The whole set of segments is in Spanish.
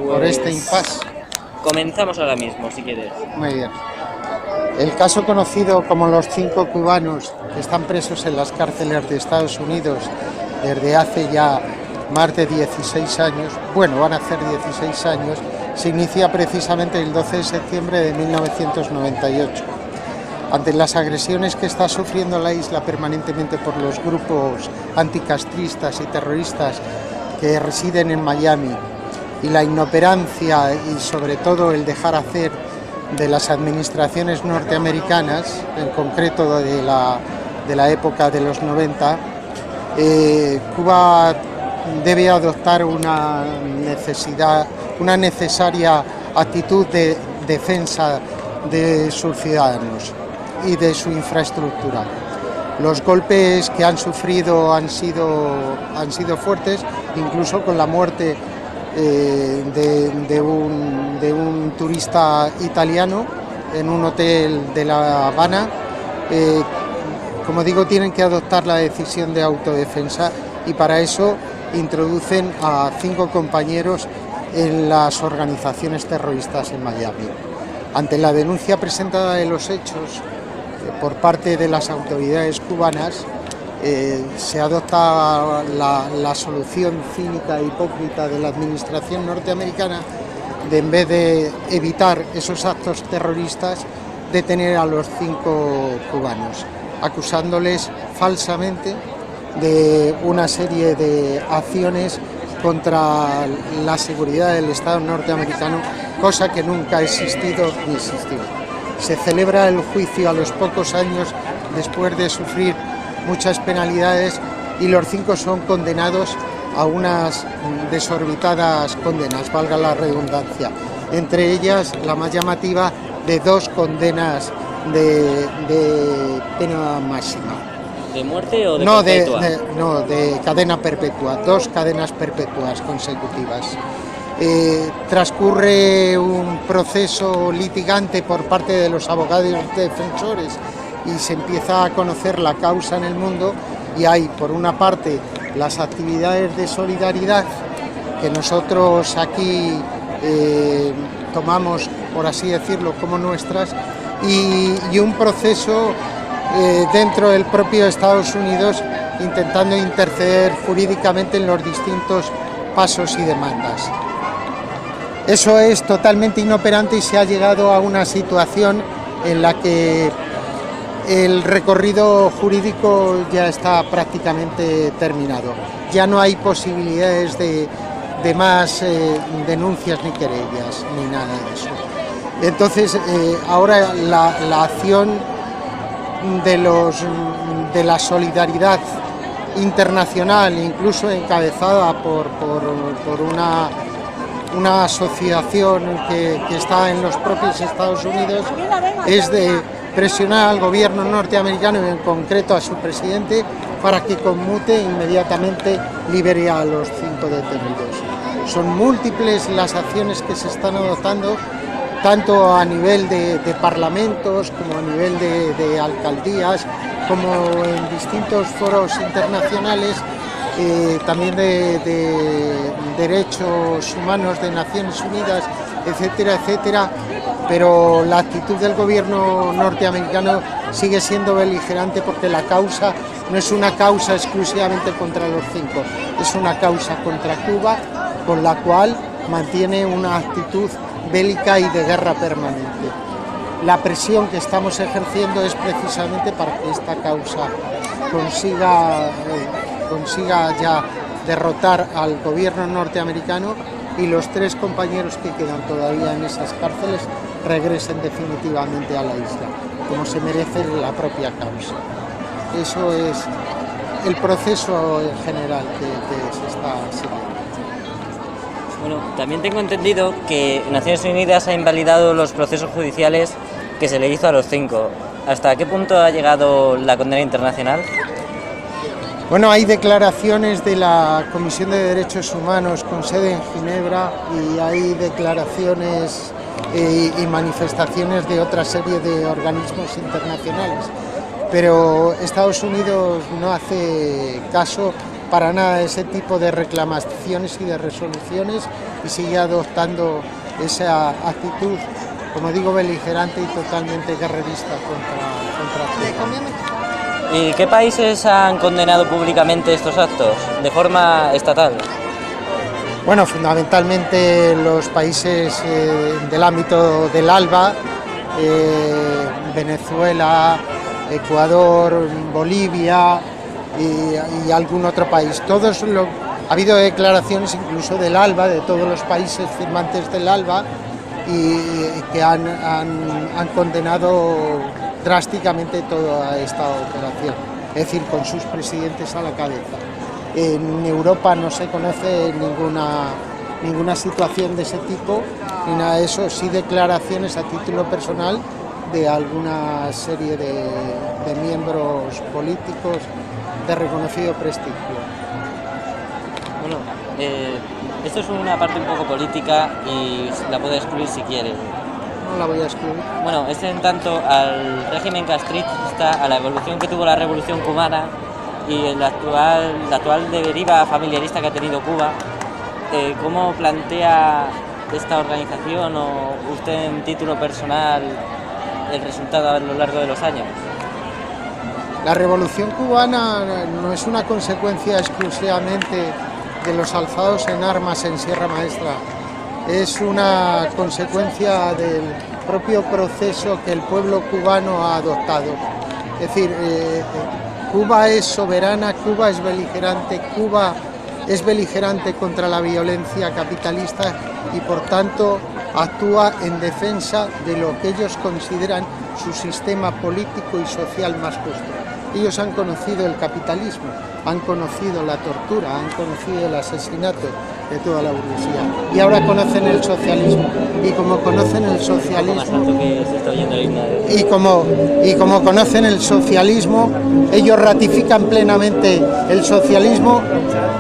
por este impasse. Comenzamos ahora mismo, si quieres. Muy bien. El caso conocido como los 5 cubanos que están presos en las cárceles de Estados Unidos desde hace ya más de 16 años, bueno, van a hacer 16 años, se inicia precisamente el 12 de septiembre de 1998. Ante las agresiones que está sufriendo la isla permanentemente por los grupos anticastristas y terroristas que residen en Miami, y la inoperancia y sobre todo el dejar hacer de las administraciones norteamericanas, en concreto de la época de los 90, Cuba debe adoptar una necesaria actitud de defensa de sus ciudadanos y de su infraestructura. Los golpes que han sufrido han sido fuertes, incluso con la muerte de un turista italiano en un hotel de La Habana. Como digo, tienen que adoptar la decisión de autodefensa y para eso introducen a 5 compañeros en las organizaciones terroristas en Miami. Ante la denuncia presentada de los hechos por parte de las autoridades cubanas, se adopta la solución cínica e hipócrita de la administración norteamericana de, en vez de evitar esos actos terroristas, detener a los 5 cubanos, acusándoles falsamente de una serie de acciones contra la seguridad del Estado norteamericano, cosa que nunca ha existido ni existió. Se celebra el juicio a los pocos años después de sufrir muchas penalidades y los 5 son condenados a unas desorbitadas condenas, valga la redundancia, entre ellas la más llamativa de 2 condenas de pena máxima. ¿De muerte o de No, perpetua? de cadena perpetua, 2 cadenas perpetuas consecutivas. Transcurre un proceso litigante por parte de los abogados defensores y se empieza a conocer la causa en el mundo, y hay por una parte las actividades de solidaridad que nosotros aquí tomamos, por así decirlo, como nuestras, y un proceso dentro del propio Estados Unidos intentando interceder jurídicamente en los distintos pasos y demandas. Eso es totalmente inoperante y se ha llegado a una situación en la que el recorrido jurídico ya está prácticamente terminado. Ya no hay posibilidades de más denuncias ni querellas ni nada de eso. Entonces, ahora la acción de la solidaridad internacional, incluso encabezada por una asociación que está en los propios Estados Unidos, es de presionar al gobierno norteamericano y en concreto a su presidente para que conmute inmediatamente, libere a los 5 detenidos. Son múltiples las acciones que se están adoptando, tanto a nivel de parlamentos como a nivel de alcaldías, como en distintos foros internacionales, también de derechos humanos de Naciones Unidas, etcétera, etcétera. Pero la actitud del gobierno norteamericano sigue siendo beligerante, porque la causa no es una causa exclusivamente contra los 5, es una causa contra Cuba, con la cual mantiene una actitud bélica y de guerra permanente. La presión que estamos ejerciendo es precisamente para que esta causa consiga ya derrotar al gobierno norteamericano y los 3 compañeros que quedan todavía en esas cárceles regresen definitivamente a la isla, como se merece la propia causa. Eso es el proceso en general que se está siguiendo. Bueno, también tengo entendido que Naciones Unidas ha invalidado los procesos judiciales que se le hizo a los 5. ¿Hasta qué punto ha llegado la condena internacional? Bueno, hay declaraciones de la Comisión de Derechos Humanos con sede en Ginebra, y hay declaraciones y manifestaciones de otra serie de organismos internacionales, pero Estados Unidos no hace caso para nada ese tipo de reclamaciones y de resoluciones y sigue adoptando esa actitud, como digo, beligerante y totalmente guerrerista contra Cuba. ¿Y qué países han condenado públicamente estos actos de forma estatal? Bueno, fundamentalmente los países del ámbito del ALBA, Venezuela, Ecuador, Bolivia y algún otro país. Ha habido declaraciones incluso del ALBA, de todos los países firmantes del ALBA, y que han condenado drásticamente toda esta operación, es decir, con sus presidentes a la cabeza. En Europa no se conoce ninguna situación de ese tipo, ni nada de eso, sí declaraciones a título personal de alguna serie de miembros políticos de reconocido prestigio. Bueno, esto es una parte un poco política y la puedo excluir si quiere. No la voy a excluir. Bueno, es en tanto al régimen castrista, a la evolución que tuvo la Revolución Cubana y la actual deriva familiarista que ha tenido Cuba. ¿Cómo plantea esta organización o usted en título personal el resultado a lo largo de los años? La Revolución Cubana no es una consecuencia exclusivamente de los alzados en armas en Sierra Maestra, es una consecuencia del propio proceso que el pueblo cubano ha adoptado. Es decir, Cuba es soberana, Cuba es beligerante contra la violencia capitalista y por tanto actúa en defensa de lo que ellos consideran su sistema político y social más justo. Ellos han conocido el capitalismo, han conocido la tortura, han conocido el asesinato de toda la burguesía y ahora conocen el socialismo. Y como conocen el socialismo y como conocen el socialismo, ellos ratifican plenamente el socialismo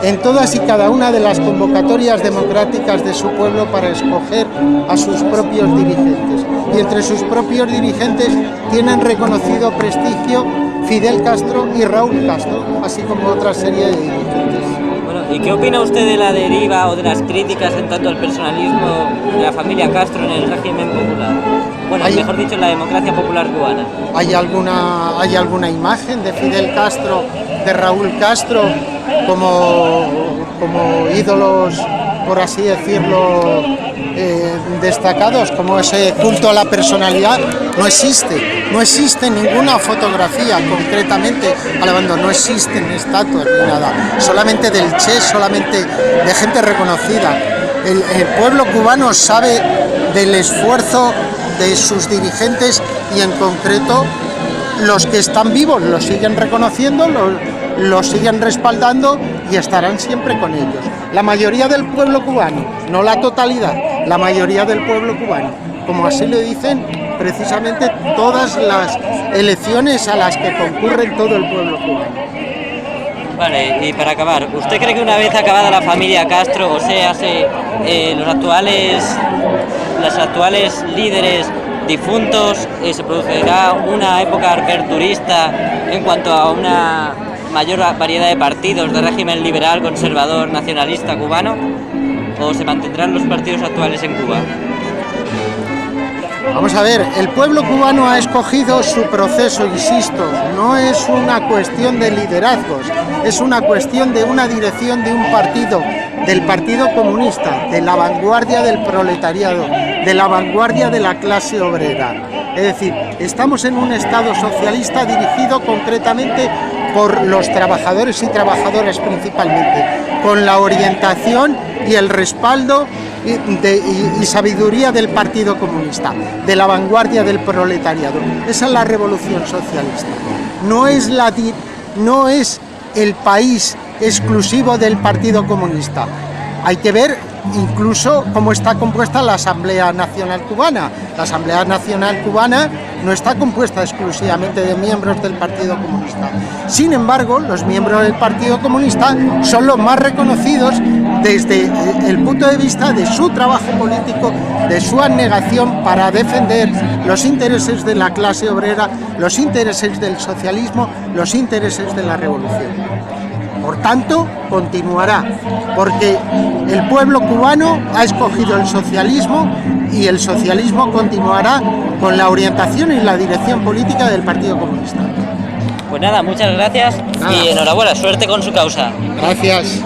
en todas y cada una de las convocatorias democráticas de su pueblo para escoger a sus propios dirigentes. Y entre sus propios dirigentes tienen reconocido prestigio Fidel Castro y Raúl Castro, así como otra serie de dirigentes. Bueno, ¿y qué opina usted de la deriva o de las críticas en tanto al personalismo de la familia Castro en el régimen popular? Bueno, mejor dicho, en la democracia popular cubana. ¿Hay alguna imagen de Fidel Castro, de Raúl Castro, como ídolos, por así decirlo, destacados, como ese culto a la personalidad? No existe ninguna fotografía concretamente alabando, no existen estatuas ni nada, solamente del Che, solamente de gente reconocida. El pueblo cubano sabe del esfuerzo de sus dirigentes y en concreto los que están vivos los siguen reconociendo, los siguen respaldando y estarán siempre con ellos. La mayoría del pueblo cubano, no la totalidad, la mayoría del pueblo cubano, como así lo dicen precisamente todas las elecciones a las que concurren todo el pueblo cubano. Vale, y para acabar, ¿usted cree que una vez acabada la familia Castro, o sea, los actuales líderes difuntos, se producirá una época aperturista en cuanto a una mayor variedad de partidos de régimen liberal, conservador, nacionalista cubano, o se mantendrán los partidos actuales en Cuba? Vamos a ver, el pueblo cubano ha escogido su proceso, insisto, no es una cuestión de liderazgos, es una cuestión de una dirección de un partido, del Partido Comunista, de la vanguardia del proletariado, de la vanguardia de la clase obrera. Es decir, estamos en un Estado socialista dirigido concretamente por los trabajadores y trabajadoras principalmente, con la orientación y el respaldo y sabiduría del Partido Comunista, de la vanguardia del proletariado. Esa es la revolución socialista. No es el país exclusivo del Partido Comunista. Hay que ver incluso cómo está compuesta la Asamblea Nacional Cubana. La Asamblea Nacional Cubana no está compuesta exclusivamente de miembros del Partido Comunista. Sin embargo, los miembros del Partido Comunista son los más reconocidos desde el punto de vista de su trabajo político, de su abnegación para defender los intereses de la clase obrera, los intereses del socialismo, los intereses de la revolución. por tanto continuará, porque el pueblo cubano ha escogido el socialismo y el socialismo continuará con la orientación y la dirección política del Partido Comunista. Pues nada, muchas gracias y enhorabuena, suerte con su causa. Gracias.